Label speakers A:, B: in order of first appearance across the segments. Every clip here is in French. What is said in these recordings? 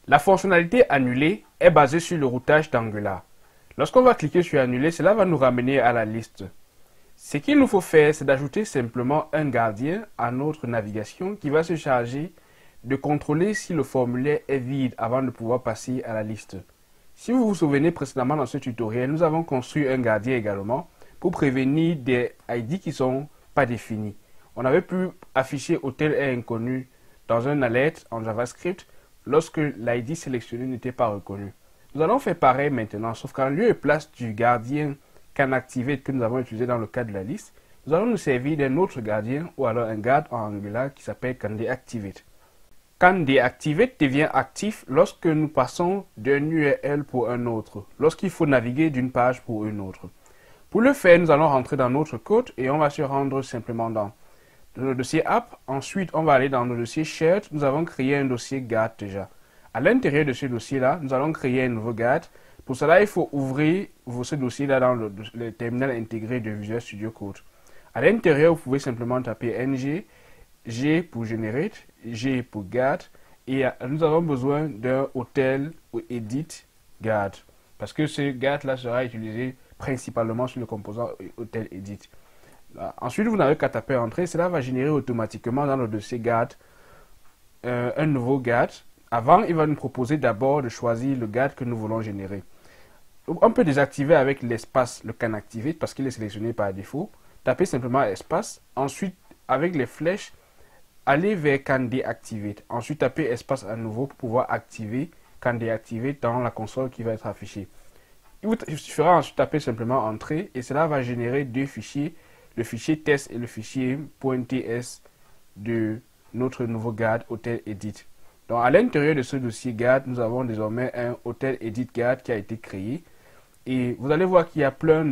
A: La fonctionnalité annuler est basée sur le routage d'Angular. Lorsqu'on va cliquer sur annuler, cela va nous ramener à la liste. Ce qu'il nous faut faire, c'est d'ajouter simplement un gardien à notre navigation qui va se charger de contrôler si le formulaire est vide avant de pouvoir passer à la liste. Si vous vous souvenez précédemment dans ce tutoriel, nous avons construit un gardien également pour prévenir des ID qui ne sont pas définis. On avait pu afficher hôtel est inconnu dans un alert en JavaScript lorsque l'ID sélectionné n'était pas reconnu. Nous allons faire pareil maintenant, sauf qu'en lieu et place du gardien canActivate que nous avons utilisé dans le cas de la liste, nous allons nous servir d'un autre gardien ou alors un guard en Angular qui s'appelle canDeactivate. CanDeactivate devient actif lorsque nous passons d'un URL pour un autre, lorsqu'il faut naviguer d'une page pour une autre. Pour le faire, nous allons rentrer dans notre code et on va se rendre simplement dans le dossier app. Ensuite, on va aller dans le dossier shared. Nous avons créé un dossier guard déjà. À l'intérieur de ce dossier-là, nous allons créer un nouveau guard. Pour cela, il faut ouvrir ce dossier-là dans le terminal intégré de Visual Studio Code. À l'intérieur, vous pouvez simplement taper ng, g pour generate, g pour guard, et nous avons besoin d'un hotel ou edit guard, parce que ce guard-là sera utilisé principalement sur le composant hotel edit. Ensuite, vous n'avez qu'à taper entrée, cela va générer automatiquement dans le dossier guard un nouveau guard. Avant, il va nous proposer d'abord de choisir le guard que nous voulons générer. On peut désactiver avec l'espace le canActivate parce qu'il est sélectionné par défaut. Tapez simplement espace. Ensuite, avec les flèches, allez vers canDeactivate. Ensuite, tapez espace à nouveau pour pouvoir activer canDeactivate dans la console qui va être affichée. Il vous suffira ensuite taper simplement entrée et cela va générer deux fichiers, le fichier test et le fichier .ts de notre nouveau guard hotel edit. Donc à l'intérieur de ce dossier guard, nous avons désormais un hotel edit guard qui a été créé et vous allez voir qu'il y a plein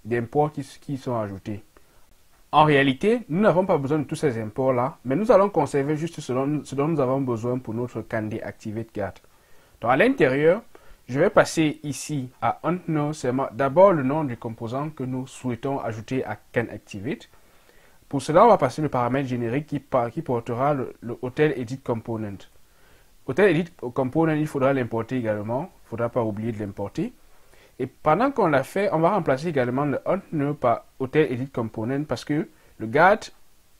A: d'imports qui sont ajoutés. En réalité, nous n'avons pas besoin de tous ces imports-là, mais nous allons conserver juste ce dont nous avons besoin pour notre canDeactivate guard. Donc à l'intérieur, je vais passer ici à unknown seulement d'abord le nom du composant que nous souhaitons ajouter à canActivate. Pour cela, on va passer le paramètre générique qui portera le hotel edit component. Hotel edit component, il faudra l'importer également. Il ne faudra pas oublier de l'importer. Et pendant qu'on l'a fait, on va remplacer également le unknown par hotel edit component parce que le guard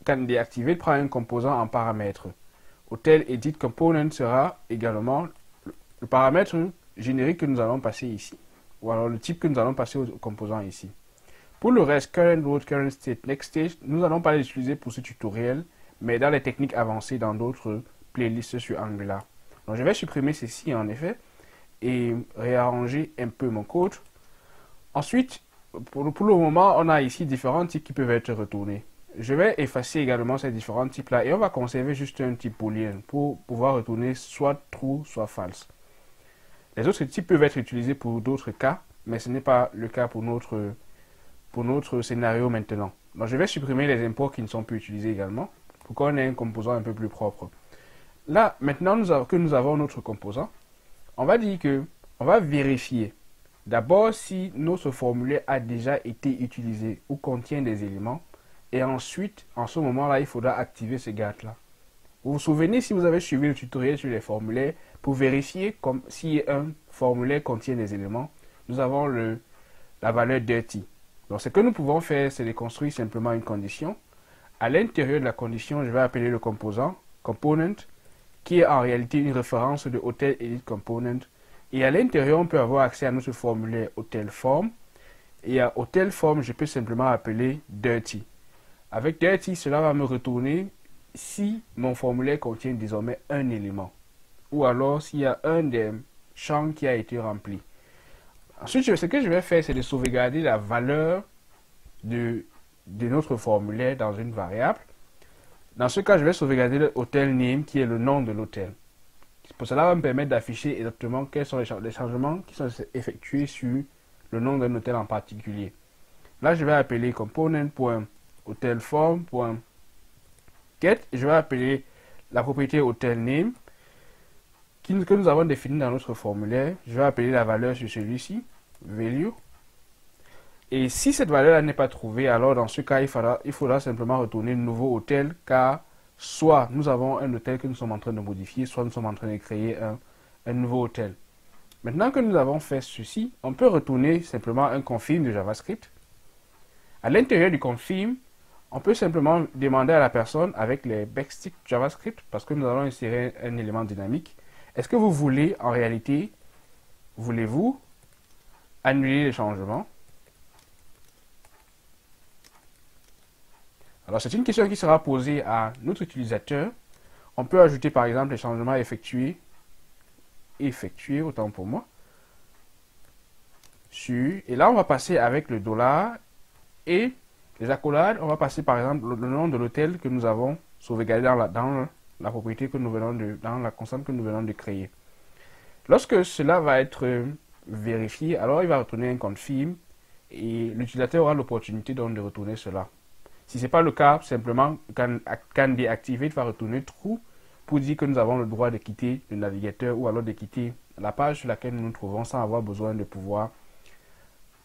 A: canDeactivate prend un composant en paramètre. Hotel edit component sera également le paramètre générique que nous allons passer ici, ou alors le type que nous allons passer au composant ici. Pour le reste, current road, current state, next stage, nous n'allons pas les utiliser pour ce tutoriel, mais dans les techniques avancées dans d'autres playlists sur Angular. Donc je vais supprimer ceci en effet, et réarranger un peu mon code. Ensuite, pour le moment, on a ici différents types qui peuvent être retournés. Je vais effacer également ces différents types-là, et on va conserver juste un type boolean pour pouvoir retourner soit true, soit false. Les autres types peuvent être utilisés pour d'autres cas, mais ce n'est pas le cas pour notre scénario maintenant. Donc je vais supprimer les imports qui ne sont plus utilisés également, pour qu'on ait un composant un peu plus propre. Là, maintenant que nous avons notre composant, on va dire que on va vérifier d'abord si notre formulaire a déjà été utilisé ou contient des éléments, et ensuite, en ce moment-là, il faudra activer ce guard-là. Vous vous souvenez, si vous avez suivi le tutoriel sur les formulaires, pour vérifier si un formulaire contient des éléments, nous avons la valeur dirty. Donc ce que nous pouvons faire, c'est de construire simplement une condition. À l'intérieur de la condition, je vais appeler le composant component, qui est en réalité une référence de hotel edit component. Et à l'intérieur, on peut avoir accès à notre formulaire hotel form. Et à hotel form, je peux simplement appeler dirty. Avec dirty, cela va me retourner si mon formulaire contient désormais un élément, ou alors s'il y a un des champs qui a été rempli. Ensuite, ce que je vais faire, c'est de sauvegarder la valeur de notre formulaire dans une variable. Dans ce cas, je vais sauvegarder le hotel name qui est le nom de l'hôtel. Pour cela, va me permettre d'afficher exactement quels sont les changements qui sont effectués sur le nom d'un hôtel en particulier. Là, je vais appeler component.hotelform.get. Je vais appeler la propriété hotel name que nous avons définie dans notre formulaire. Je vais appeler la valeur sur celui-ci, value. Et si cette valeur n'est pas trouvée, alors dans ce cas, il faudra simplement retourner un nouveau hôtel, car soit nous avons un hôtel que nous sommes en train de modifier, soit nous sommes en train de créer un nouveau hôtel. Maintenant que nous avons fait ceci, on peut retourner simplement un confirm de JavaScript. À l'intérieur du confirm, on peut simplement demander à la personne avec les backtick JavaScript, parce que nous allons insérer un élément dynamique, est-ce que vous voulez en réalité, voulez-vous annuler les changements? Alors c'est une question qui sera posée à notre utilisateur. On peut ajouter par exemple les changements effectués, autant pour moi, et là on va passer avec le dollar et les accolades, on va passer par exemple le nom de l'hôtel que nous avons sauvegardé dans la propriété que nous venons dans la constante que nous venons de créer. Lorsque cela va être vérifié, alors il va retourner un confirm et l'utilisateur aura l'opportunité donc de retourner cela. Si ce n'est pas le cas, simplement can deactivate va retourner true pour dire que nous avons le droit de quitter le navigateur ou alors de quitter la page sur laquelle nous nous trouvons sans avoir besoin de pouvoir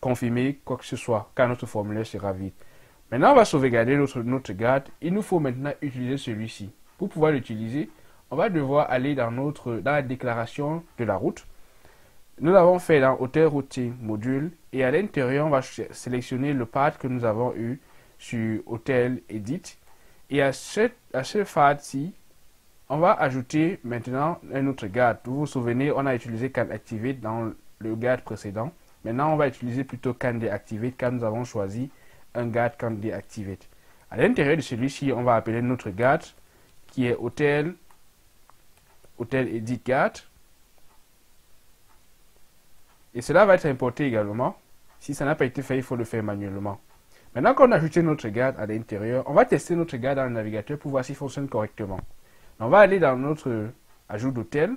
A: confirmer quoi que ce soit car notre formulaire sera vide. Maintenant, on va sauvegarder notre garde. Il nous faut maintenant utiliser celui-ci. Pour pouvoir l'utiliser, on va devoir aller dans la déclaration de la route. Nous l'avons fait dans Hotel Routing Module et à l'intérieur, on va sélectionner le path que nous avons eu sur Hotel Edit. Et à ce path-ci, on va ajouter maintenant un autre guard. Vous vous souvenez, on a utilisé can activate dans le guard précédent. Maintenant, on va utiliser plutôt can deactivate car nous avons choisi un guard can deactivate. À l'intérieur de celui-ci, on va appeler notre guard qui est Hotel Edit Guard. Et cela va être importé également. Si ça n'a pas été fait, il faut le faire manuellement. Maintenant qu'on a ajouté notre guard à l'intérieur, on va tester notre guard dans le navigateur pour voir s'il fonctionne correctement. On va aller dans notre ajout d'hôtel,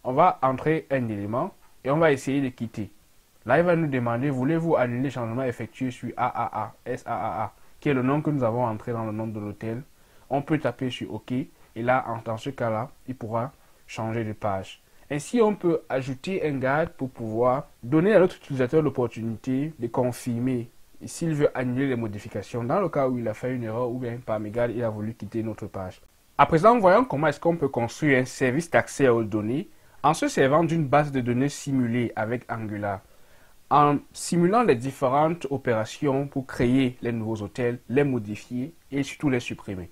A: on va entrer un élément et on va essayer de quitter. Là, il va nous demander, voulez-vous annuler les changements effectués sur AAA, SAAA, qui est le nom que nous avons entré dans le nom de l'hôtel. On peut taper sur OK et là, dans ce cas-là, il pourra changer de page. Ainsi, on peut ajouter un guard pour pouvoir donner à notre utilisateur l'opportunité de confirmer s'il veut annuler les modifications dans le cas où il a fait une erreur ou bien par mégarde, il a voulu quitter notre page. À présent, voyons comment est-ce qu'on peut construire un service d'accès aux données en se servant d'une base de données simulée avec Angular. En simulant les différentes opérations pour créer les nouveaux hôtels, les modifier et surtout les supprimer.